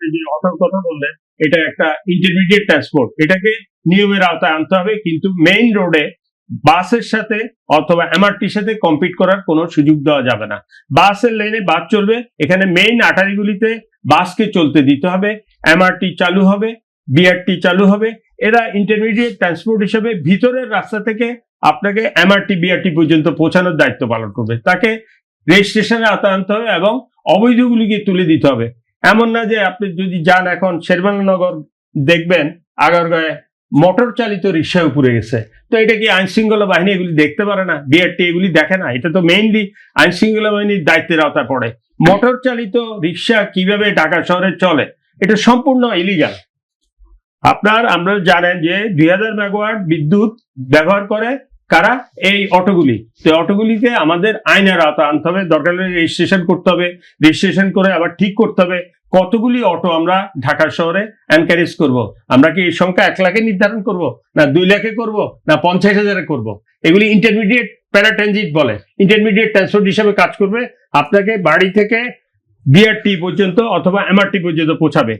আপনি যে অটোর কথা বললেন, এটা একটা ইন্টারমিডিয়েট ট্রান্সপোর্ট, এটাকে নিয়মের আওতায় আনতে হবে, কিন্তু মেইন রোডে বাসের সাথে অথবা এমআরটির সাথে কম্পিট করার কোনো সুযোগ দেওয়া যাবে না। বাসের লাইনে বাস চলবে, এখানে মেইন আটারিগুলিতে বাসকে চলতে দিতে হবে, এমআরটি চালু হবে, বিআরটি চালু হবে। এরা ইন্টারমিডিয়েট ট্রান্সপোর্ট হিসেবে ভিতরের রাস্তা থেকে আপনাকে এমআরটি বিআরটি পর্যন্ত পৌঁছানোর দায়িত্ব পালন করবে। তাকে রেজিস্ট্রেশনে আওতায় আনতে হবে এবং অবৈধগুলিকে তুলে দিতে হবে। এমন না যে আপনি যদি যান এখন শেরবাংলানগর, দেখবেন আগারগাঁয়ে মোটর চালিত রিক্সা উপরে গেছে। তো এটা কি আইন শৃঙ্খলা বাহিনী এগুলি দেখতে পারে না? বিআরটি এগুলি দেখে না? এটা তো মেইনলি আইন শৃঙ্খলা বাহিনীর দায়িত্বের আওতায় পড়ে। মোটর চালিত রিক্সা কিভাবে ঢাকা শহরে চলে, এটা সম্পূর্ণ ইলিগাল। আমরা জানেন যে 2000 মেগাওয়াট বিদ্যুৎ ব্যবহার করে কারা? এই অটোগুলি। তো অটোগুলিকে আমাদের আইনের আওতায় আনতে হবে, দরকার হলে রেজিস্ট্রেশন করতে হবে, রেজিস্ট্রেশন করে আবার ঠিক করতে হবে কতগুলি অটো আমরা ঢাকা শহরে এনকারেজ করব। আমরা কি এই সংখ্যা 1 লাখে নির্ধারণ করব, না 2 লাখে করব, না 50,000-এ করব? এগুলি ইন্টারমিডিয়েট প্যারাট্রানজিট বলে, ইন্টারমিডিয়েট ট্রান্সপোর্ট হিসেবে কাজ করবে। আপনাকে বাড়ি থেকে বিআরটি পর্যন্ত অথবা এমআরটি পর্যন্ত পৌঁছাবে।